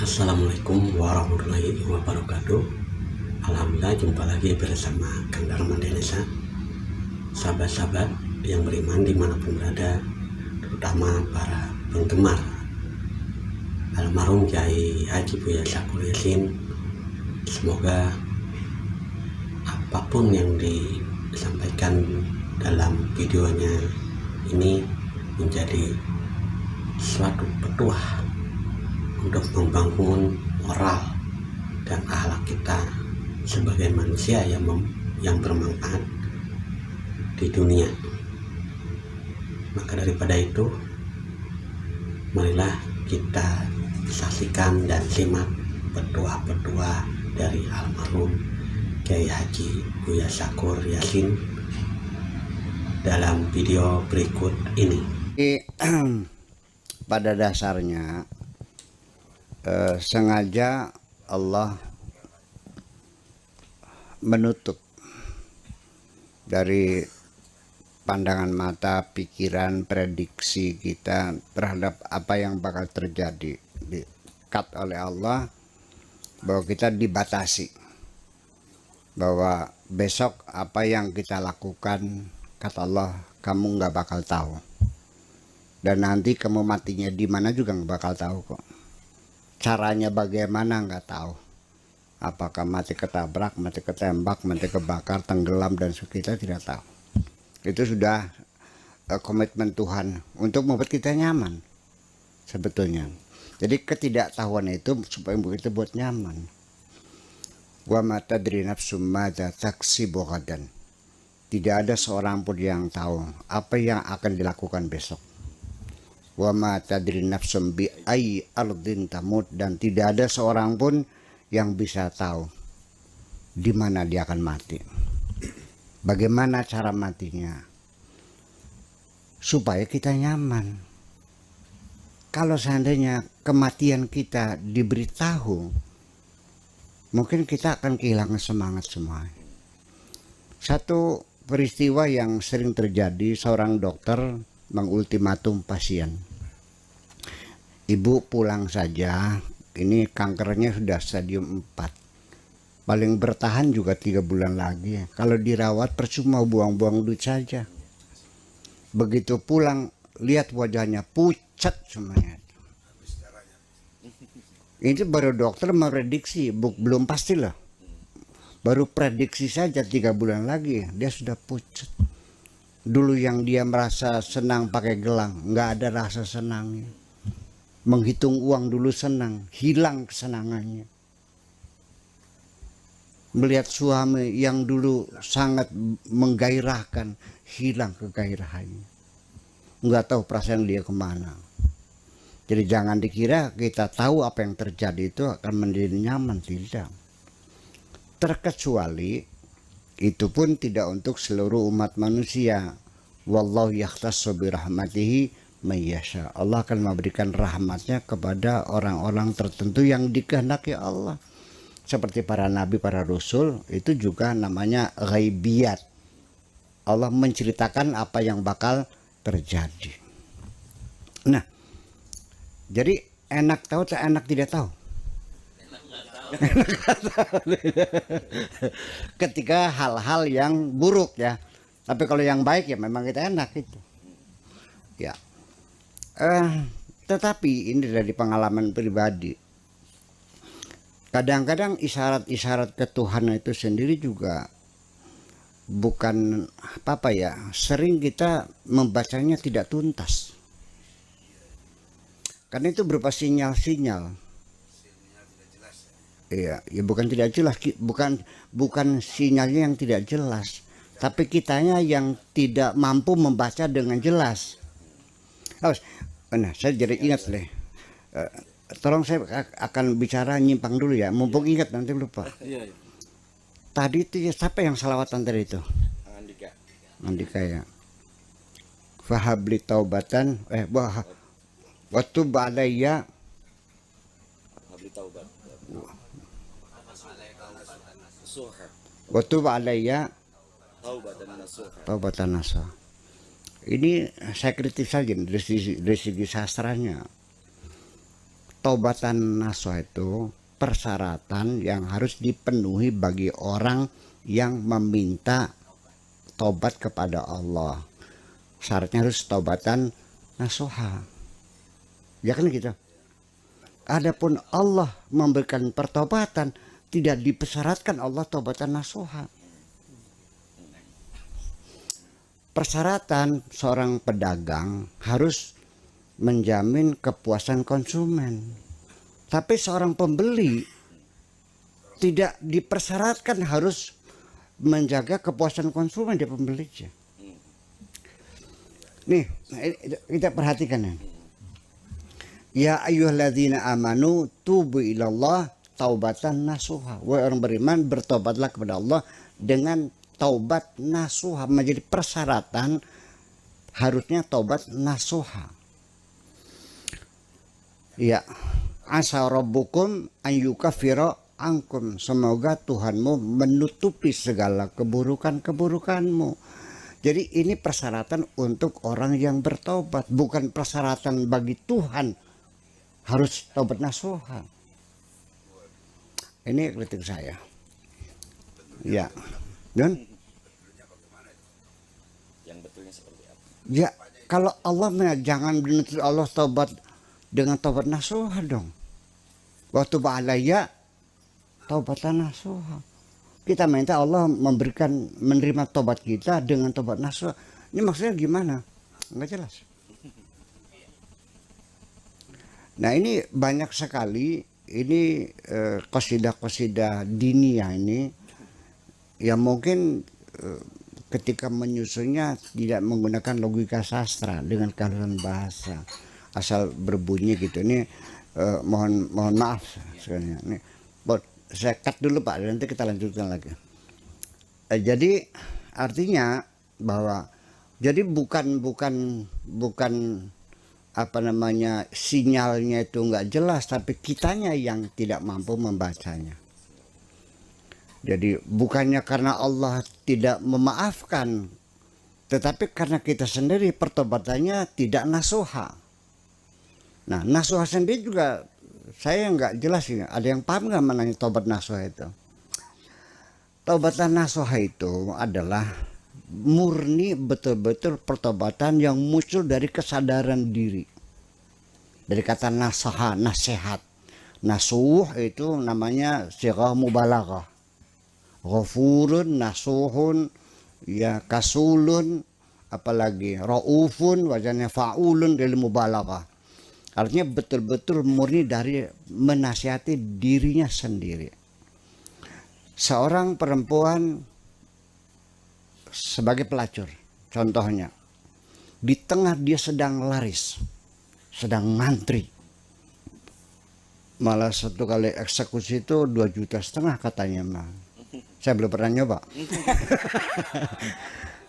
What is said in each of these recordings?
Assalamualaikum warahmatullahi wabarakatuh. Alhamdulillah jumpa lagi bersama Kang Darman Denesa. Sahabat-sahabat yang beriman dimanapun berada, terutama para penggemar almarhum Kiai Haji Buya Syakur Yassin. Semoga apapun yang disampaikan dalam videonya ini menjadi suatu petuah untuk membangun moral dan akhlak kita sebagai manusia yang bermanfaat di dunia. Maka daripada itu, marilah kita saksikan dan simak petuah-petuah dari almarhum Kiai Haji Buya Syakur Yassin dalam video berikut ini. Pada dasarnya sengaja Allah menutup dari pandangan mata, pikiran, prediksi kita terhadap apa yang bakal terjadi. Di-cut oleh Allah bahwa kita dibatasi, bahwa besok apa yang kita lakukan, kata Allah, kamu nggak bakal tahu, dan nanti kamu matinya di mana juga nggak bakal tahu kok. Caranya bagaimana nggak tahu. Apakah mati ketabrak, mati ketembak, mati kebakar, tenggelam, dan kita tidak tahu. Itu sudah komitmen Tuhan untuk membuat kita nyaman sebetulnya. Jadi ketidaktahuan itu supaya kita buat nyaman. Wa ma tadri nafsum madza taksibu ghadan. Tidak ada seorang pun yang tahu apa yang akan dilakukan besok. Wa ma tadri nafsum bi ayyi ardin tamut, dan tidak ada seorang pun yang bisa tahu di mana dia akan mati. Bagaimana cara matinya? Supaya kita nyaman. Kalau seandainya kematian kita diberitahu, mungkin kita akan kehilangan semangat semua. Satu peristiwa yang sering terjadi, seorang dokter mengultimatum pasien. Ibu pulang saja, ini kankernya sudah stadium 4. Paling bertahan juga 3 bulan lagi. Kalau dirawat percuma, buang-buang duit saja. Begitu pulang, lihat wajahnya pucat semuanya. Ini baru dokter memprediksi, belum pasti lah. Baru prediksi saja 3 bulan lagi, dia sudah pucat. Dulu yang dia merasa senang pakai gelang, nggak ada rasa senangnya. Menghitung uang dulu senang, hilang kesenangannya. Melihat suami yang dulu sangat menggairahkan, hilang kegairahannya. Nggak tahu perasaan dia kemana. Jadi jangan dikira kita tahu apa yang terjadi itu akan menjadi nyaman, tidak. Terkecuali itu pun tidak untuk seluruh umat manusia. Wallahu yakhtassu bi rahmatihi mayyasha. Allah akan memberikan rahmatnya kepada orang-orang tertentu yang dikehendaki Allah. Seperti para nabi, para rasul, itu juga namanya ghaibiyat. Allah menceritakan apa yang bakal terjadi. Nah, jadi enak tahu atau enak tidak tahu? Ketika hal-hal yang buruk ya. Tapi kalau yang baik ya memang kita enak itu. Ya. Tetapi ini dari pengalaman pribadi. Kadang-kadang isyarat-isyarat ketuhanan itu sendiri juga bukan apa ya, sering kita membacanya tidak tuntas. Karena itu berupa sinyal-sinyal. Iya, ya bukan tidak jelas, bukan sinyalnya yang tidak jelas, tapi kitanya yang tidak mampu membaca dengan jelas. Nah, saya jadi ingat deh. Tolong saya akan bicara nyimpang dulu ya, mumpung ingat nanti lupa. Iya. Tadi itu ya, siapa yang salawatan tadi itu? Andika. Andika ya. Fahabli taubatan, waktu ba'alayya. Fahabli taubat. Waktu ba'alayya taubatan nasuha. Ini saya kritis saja dari segi sastranya. taubatan nasuha itu persyaratan yang harus dipenuhi bagi orang yang meminta taubat kepada Allah. Syaratnya harus taubatan nasuha. Ya kan gitu. Adapun Allah memberikan pertobatan, tidak dipersyaratkan Allah taubatan nasuha. Persyaratan seorang pedagang harus menjamin kepuasan konsumen. Tapi seorang pembeli tidak dipersyaratkan harus menjaga kepuasan konsumen dia pembelinya. Nih, kita perhatikan ya. Ya ayyuhalladzina amanu tubu ilallah taubatan nasuha. Wahai orang beriman, bertobatlah kepada Allah dengan taubat nasuha. Menjadi persyaratan harusnya taubat nasuha. Ya, asa rabbukum an yukaffira ankum. Semoga Tuhanmu menutupi segala keburukan-keburukanmu. Jadi ini persyaratan untuk orang yang bertobat, bukan persyaratan bagi Tuhan harus taubat nasuha. Ini kritik saya. Ya, dan yang betulnya seperti apa? ya kalau Allah jangan menuntut Allah taubat dengan taubat nasuha dong. Waktu ba'alaya taubatan nasuha. Kita minta Allah menerima taubat kita dengan taubat nasuha. Ini maksudnya gimana? Enggak jelas. Nah ini banyak sekali ini qasidah-qasidah diniyah ini yang mungkin ketika menyusunnya tidak menggunakan logika sastra dengan kehalusan bahasa, asal berbunyi gitu. Ini mohon maaf sebenarnya. Ini saya cut dulu Pak, nanti kita lanjutkan lagi. Jadi artinya bahwa jadi bukan apa namanya sinyalnya itu nggak jelas, tapi kitanya yang tidak mampu membacanya. Jadi bukannya karena Allah tidak memaafkan, tetapi karena kita sendiri pertobatannya tidak nasuha. Nah nasuha sendiri juga saya nggak jelas ini. Ada yang paham nggak menanya taubat nasuha itu? Taubatan nasuha itu adalah murni betul-betul pertobatan yang muncul dari kesadaran diri. Dari kata nasaha, nasihat. Nasuh itu namanya sighah mubalaghah. Ghafurun, nasuhun, ya kasulun, apalagi raufun, wazannya faulun dari mubalaghah. Artinya betul-betul murni dari menasihati dirinya sendiri. Seorang perempuan sebagai pelacur, contohnya, di tengah dia sedang laris, sedang ngantri, malah satu kali eksekusi itu 2,5 juta katanya mah. Saya belum pernah nyoba.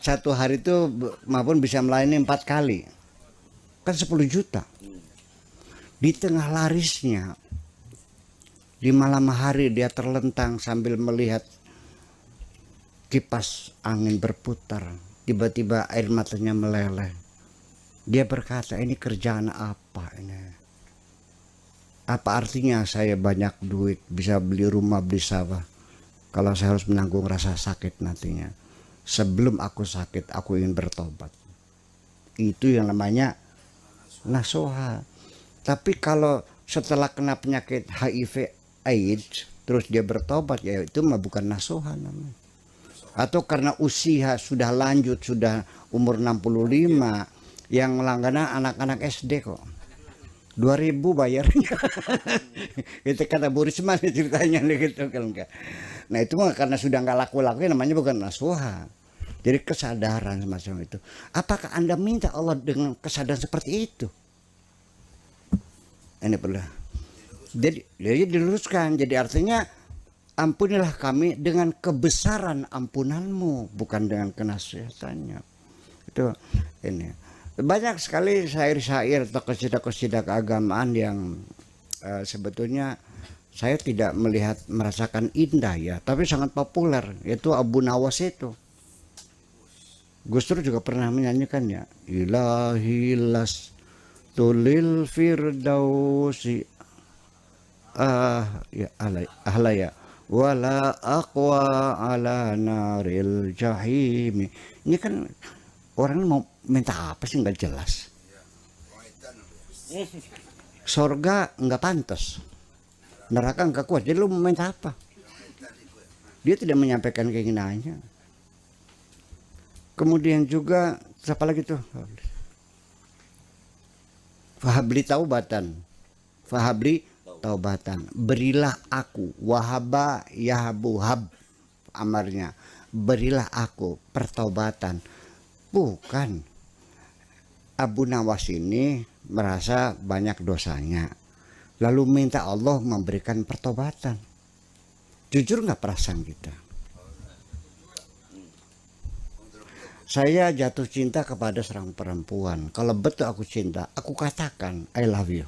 Satu hari itu maupun bisa melayani 4 kali, kan 10 juta. Di tengah larisnya, di malam hari dia terlentang sambil melihat kipas angin berputar, tiba-tiba air matanya meleleh. Dia berkata, ini kerjaan apa ini? Apa artinya saya banyak duit, bisa beli rumah, beli sawah, kalau saya harus menanggung rasa sakit nantinya? Sebelum aku sakit, aku ingin bertobat. Itu yang namanya nasuha. Tapi kalau setelah kena penyakit HIV AIDS, terus dia bertobat, ya itu mah bukan nasuha namanya. Atau karena usia sudah lanjut, sudah umur 65, yang langganan anak-anak SD kok. 2.000 bayarnya. Itu kata Bu Risma ceritanya gitu kan enggak. Nah itu mah karena sudah nggak laku-laku, namanya bukan nasuha. Jadi kesadaran semacam itu. Apakah Anda minta Allah dengan kesadaran seperti itu? Ini perlu. Jadi diluruskan. Jadi artinya ampunilah kami dengan kebesaran ampunanmu, bukan dengan kenasihatannya. Itu ini. Banyak sekali syair-syair atau qasidah-qasidah keagamaan yang sebetulnya saya tidak merasakan indah ya, tapi sangat populer, yaitu Abu Nawas itu. Gus Dur juga pernah menyanyikannya. Ilahi las tulil firdausi ya ahlaya wala aqwa ala naril jahimi. Ini kan orang mau minta apa sih, nggak jelas. Sorga nggak pantas, neraka nggak kuat, jadi lu mau minta apa? Dia tidak menyampaikan keinginannya. Kemudian juga siapa lagi tuh? Fahabli taubatan, fahabli taubatan, berilah aku, wahaba yahabu hab, amarnya, berilah aku pertaubatan. Bukan, Abu Nawas ini merasa banyak dosanya, lalu minta Allah memberikan pertobatan. Jujur nggak perasaan kita? Saya jatuh cinta kepada seorang perempuan. Kalau betul aku cinta, aku katakan I love you.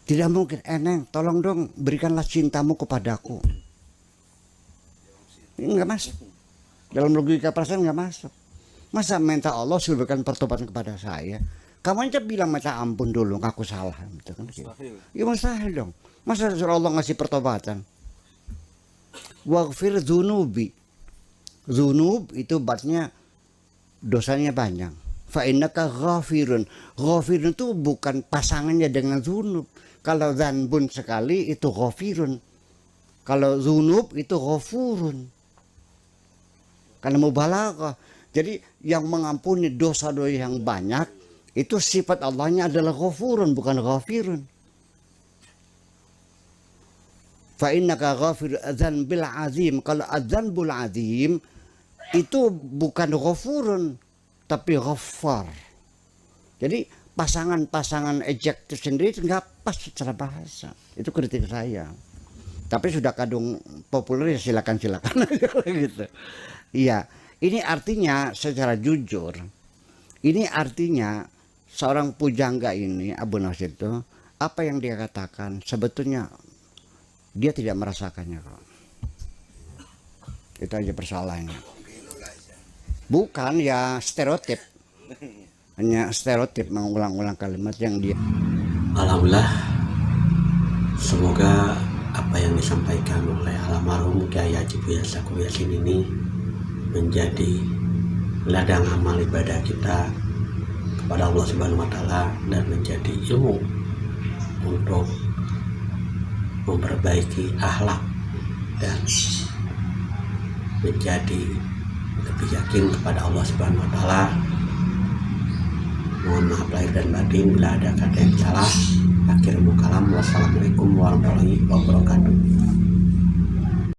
Tidak mungkin, Neng, tolong dong berikanlah cintamu kepadaku. Ini nggak masuk. Dalam logika perasaan nggak masuk. Masa minta Allah suruh berikan pertobatan kepada saya? Kamu aja bilang minta ampun dulu, ngaku salah. Gitu kan? Ya mustahil dong. Masa suruh Allah ngasih pertobatan? Waghfir dzunubi. Dzunub itu batnya dosanya banyak. Fa innaka ghafirun. Ghafirun itu bukan pasangannya dengan dzunub. Kalau dzanbun sekali itu ghafirun. Kalau dzunub itu ghafurun. Karena mubalaghah. Jadi yang mengampuni dosa-dosa yang banyak itu sifat Allahnya adalah ghafurun, bukan ghafirun. Fa innaka ghafir dzanbil azim. Kalau adzanbul azim itu bukan ghafurun tapi ghaffar. Jadi pasangan-pasangan adjektif sendiri nggak pas secara bahasa. Itu kritik saya. Tapi sudah kadung populer ya silakan gitu. Iya, ini artinya secara jujur, ini artinya seorang pujangga ini Abu Nawas itu, apa yang dia katakan sebetulnya dia tidak merasakannya kok. Itu aja persoalannya. Bukan ya stereotip, hanya stereotip mengulang-ulang kalimat yang dia. Alhamdulillah, semoga apa yang disampaikan oleh almarhum Kyai Haji Buya Syakur Yassin ini menjadi ladang amal ibadah kita kepada Allah Subhanahu wa Ta'ala dan menjadi ilmu untuk memperbaiki akhlak dan menjadi lebih yakin kepada Allah Subhanahu wa Ta'ala. Mohon maaf lahir dan batin bila ada kata yang salah. Akhirul kalam, wassalamualaikum warahmatullahi wabarakatuh.